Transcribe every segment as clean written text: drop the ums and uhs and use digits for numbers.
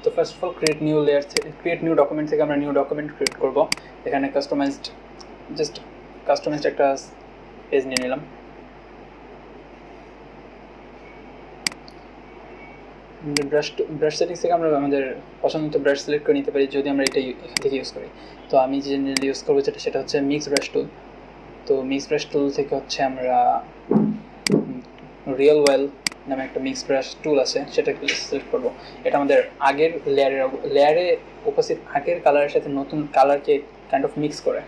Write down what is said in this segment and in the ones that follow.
তো first of all create new document থেকে আমরা নিউ ডকুমেন্ট ক্রিয়েট করব। এখানে কাস্টমাইজড একটা পেজ নিয়ে নিলাম। ব্রাশ সেটিংস থেকে আমরা আমাদের পছন্দ মতো ব্রাশ সিলেক্ট করে নিতে পারি যদি আমরা এটাই এখান থেকে ইউজ করি। তো আমি জেনারেলি ইউজ করবো সেটা হচ্ছে মিক্স ব্রাশ টুল। তো মিক্স ব্রাশ টুল থেকে হচ্ছে আমরা রিয়েল ওয়েল নামে একটা মিক্স ব্রাশ টুল আছে, সেটা সিলেক্ট করবো। এটা আমাদের আগের লেয়ারে উপস্থিত আগের কালারের সাথে নতুন কালারকে কাইন্ড অফ মিক্স করে।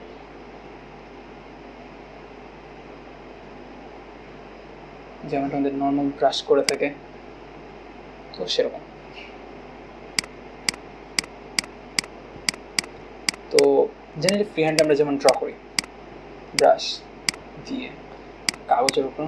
যেমন আমাদের নর্মাল ব্রাশ করে থাকে, তো সেরকম। তো জেনারেলি ফ্রি হ্যান্ড আমরা যেমন ড্র করি ব্রাশ দিয়ে কাগজের উপর,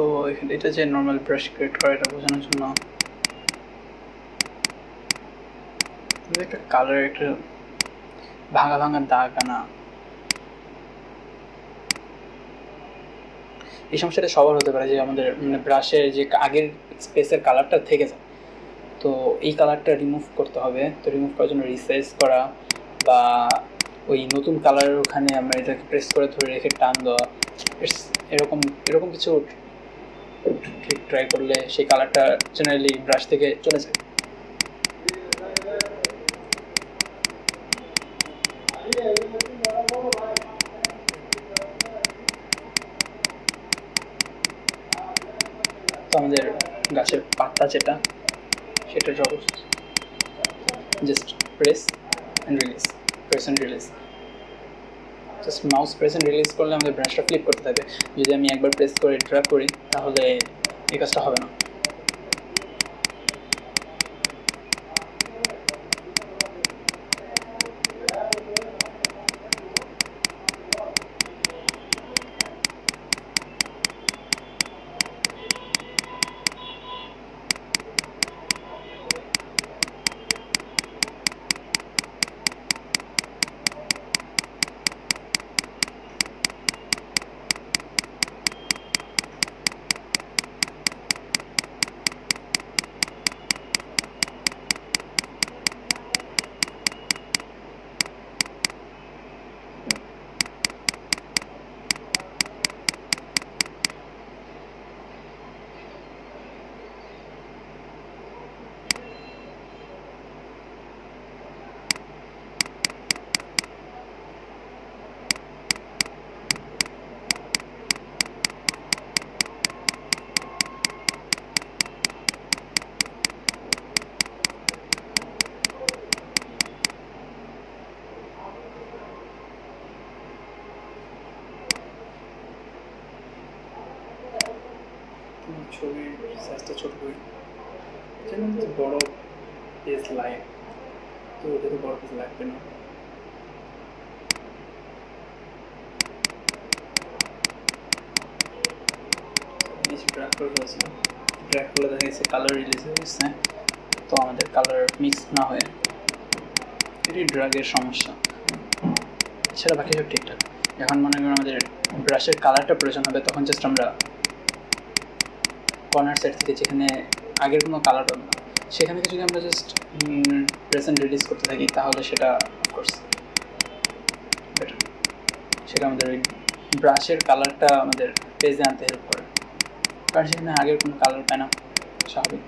তো এটা যে নর্মাল ব্রাশ ক্রিয়েট করা এটা বোঝানোর জন্য একটা কালার একটা ভাঙা দাগ আনা, এই সমস্যাটা সবার হতে পারে যে আমাদের মানে ব্রাশের যে আগের স্পেসের কালারটা থেকে যায়, তো এই কালারটা রিমুভ করতে হবে। তো রিমুভ করার জন্য রিসাইজ করা বা ওই নতুন কালারের ওখানে আমরা এটাকে প্রেস করে ধরে রেখে টান দেওয়া, এরকম কিছু ট্রাই করলে সেই কালারটা জেনারেলি ব্রাশ থেকে চলে যায়। তো আমাদের গাছের পাতা যেটা সেটা just press and release, just mouse press and release করলে আমাদের ব্রাশটা ফ্লিপ করতে থাকে। যদি আমি একবার প্রেস করে ড্র্যাগ করি তাহলে এই কাজটা হবে না। ছবির সাইজটা ছোট করি, যেন বড় পেজ লাগে, তো এটা তো বড় পেজ লাগবে না। ড্র্যাগ করে ফেলেছিলাম, ড্র্যাগ করলে দেখা গেছে কালার রিলিজ হয়ে গেছে। তো আমাদের কালার মিক্স না হয়ে, এটি ড্রাগের সমস্যা। এছাড়া বাকি সব ঠিকঠাক। এখন মনে করেন আমাদের ব্রাশের কালারটা প্রয়োজন হবে, তখন জাস্ট আমরা কর্নার সাইড থেকে যেখানে আগের কোনো কালার পাবো না সেখান থেকে যদি আমরা জাস্ট প্রেজেন্ট রিলিজ করতে থাকি তাহলে সেটা অফকোর্স বেটার। সেটা আমাদের ওই ব্রাশের কালারটা আমাদের পেজে আনতে হেল্প করে, কারণ সেখানে আগের কোনো কালার পায় না, স্বাভাবিক।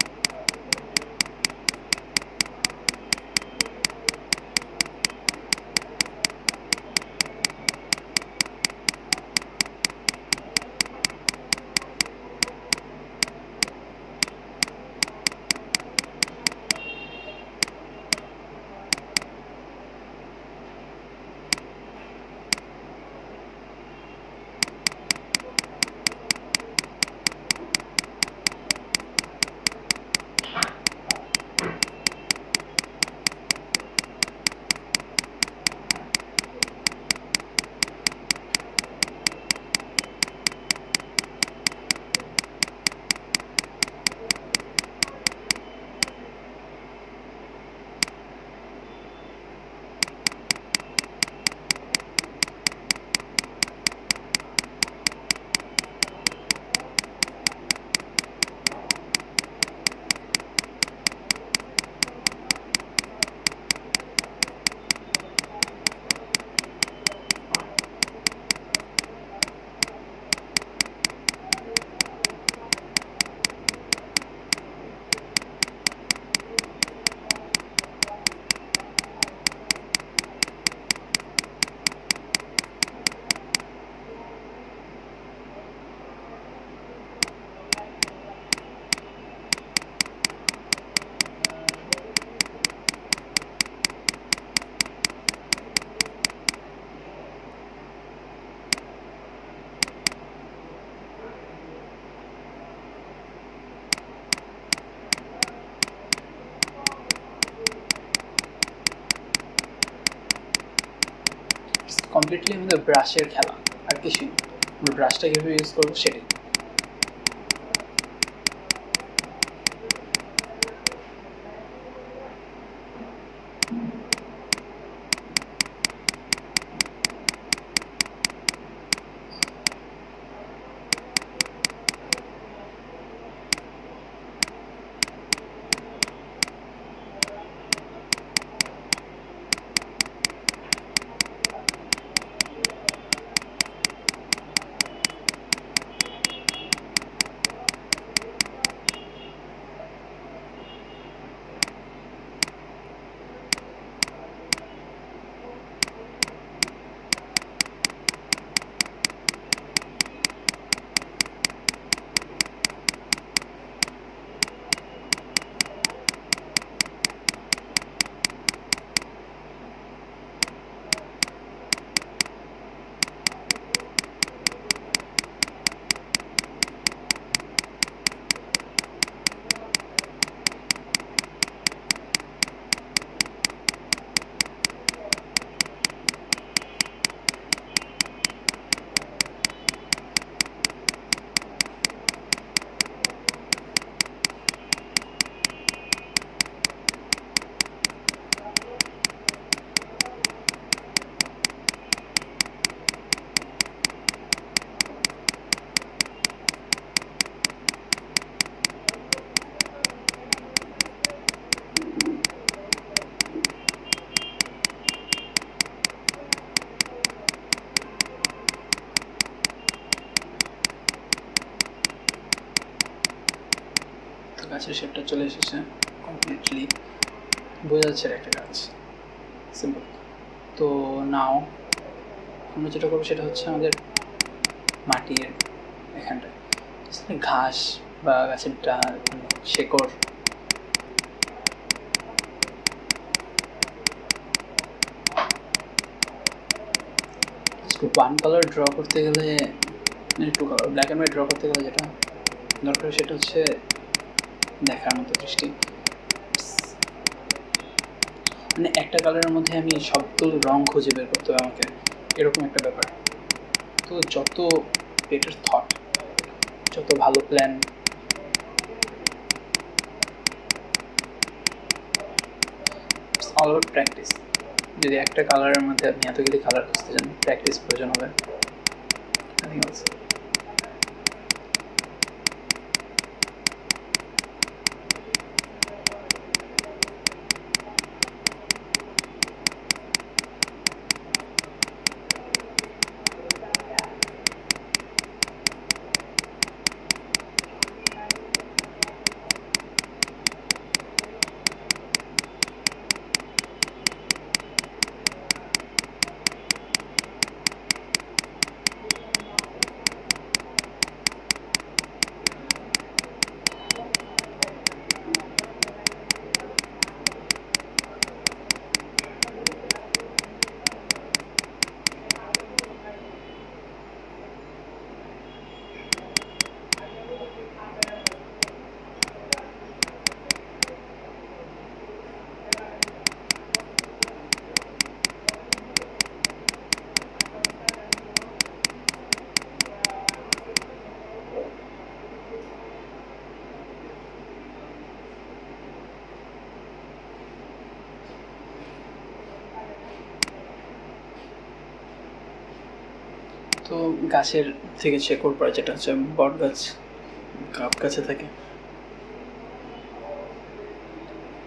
কমপ্লিটলি আমাদের ব্রাশের খেলা, আর কিছুই না। আমরা ব্রাশটা কীভাবে ইউজ করবো সেটাই। গাছের শেপটা চলে এসেছে কমপ্লিটলি, বোঝা যাচ্ছে একটা গাছ, সিম্পল। তো নাও আমরা যেটা করবো সেটা হচ্ছে আমাদের মাটির এখানটায় ঘাস বা গাছের ডাল, শেকড়, ওয়ান কালার ড্র করতে গেলে, two colour black and white draw করতে গেলে যেটা দরকার সেটা হচ্ছে দেখার মতো দৃষ্টি। মানে একটা কালারের মধ্যে আমি সবগুলো রং খুঁজে বের করতে হবে আমাকে, এরকম একটা ব্যাপার। তো যত বেটার থট, যত ভালো প্ল্যান, অল আউট প্র্যাকটিস। যদি একটা কালারের মধ্যে আপনি এতগুলি কালার খুঁজতে চান, প্র্যাকটিস প্রয়োজন হবে। Nothing else. তো গাছের থেকে শেকড় পড়ে, যেটা হচ্ছে বট গাছ, কাপ গাছে থাকে।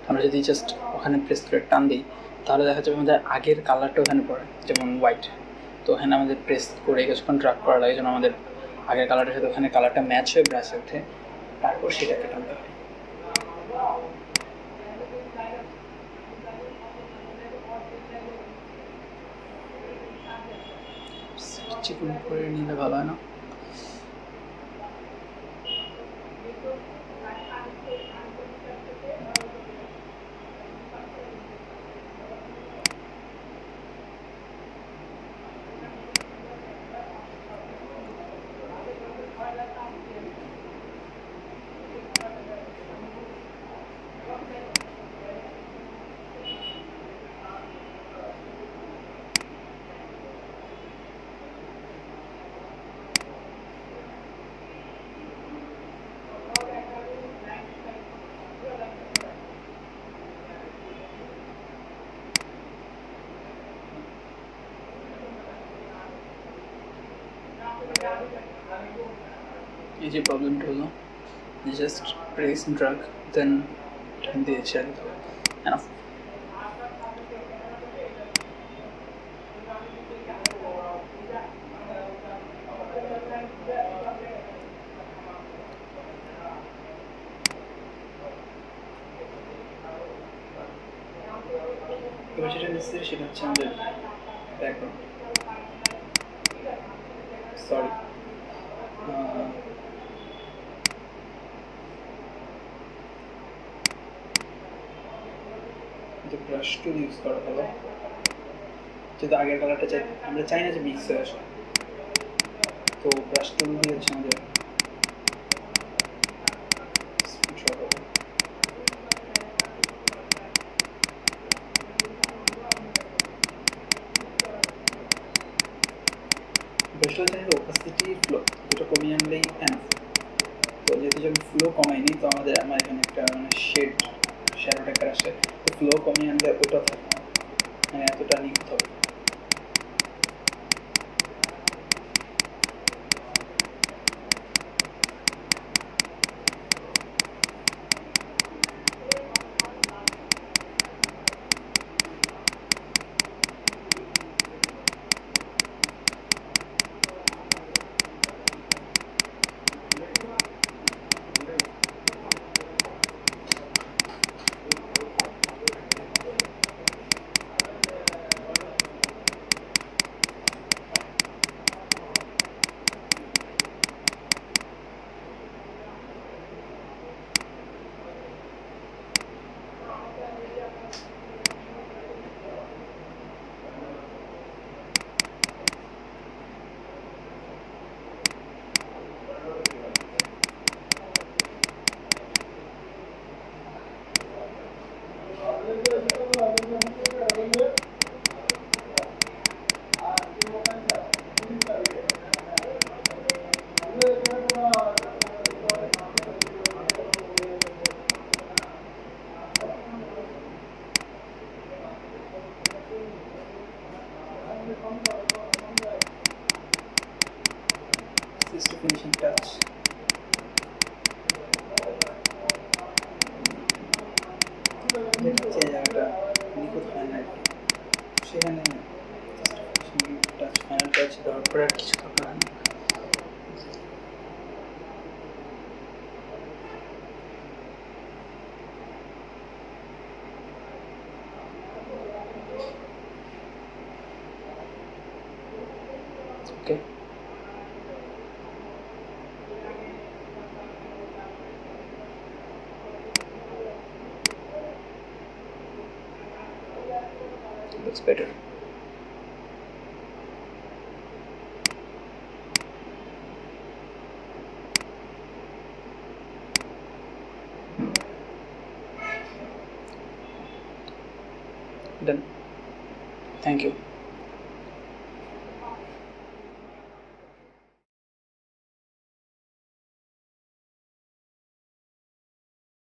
আমরা যদি জাস্ট ওখানে প্রেস করে টান দিই, তাহলে দেখা যাবে আমাদের আগের কালারটা ওখানে পড়ে, যেমন হোয়াইট। তো ওখানে আমাদের প্রেস করে কিছুক্ষণ ড্রাগ করা লাগে, যেন আমাদের আগের কালারটার সাথে ওখানে কালারটা ম্যাচ হয়ে ব্রাশে ওঠে, তারপর সেটাকে টানতে হয়। চিকন করে নিলে ভালো হয় না? এই যে প্রবলেমটা হলো, জাস্ট প্রেস ড্রাগ দেন টান দিয়ে ছেড়ে দিতে হবে। এনাফ। এবার যেটা নিচ্ছে সেটা হচ্ছে আমাদের ব্যাকগ্রাউন্ড। সরি, ব্রাশ টুল ইউজ করা ভালো, যেহেতু আগের কালারটা চাই, আমরা চাই না যে মিক্স হয়ে আসে। তো ব্রাশ টুল দিয়ে হচ্ছে আমাদের ব্রাশটা চাইলে ওপাসিটি, ফ্লো দুটো কমিয়ে আনলেই এনাফ। তো যেহেতু আমি ফ্লো কমাইনি, তো আমার এখানে একটা মানে শ্যাডো টাইপের আসে, তো ফ্লো কমিয়ে আনলে ওটা থাকে না, মানে এতটা নিখুঁত হবে। just a finishing touch. যেটা হচ্ছে জায়গাটা নিখুঁত হয় না সেখানে just finishing touch final touch দেওয়ার পরে আর কিছু দরকার হয় না। Okay. Looks better. Done. Thank you.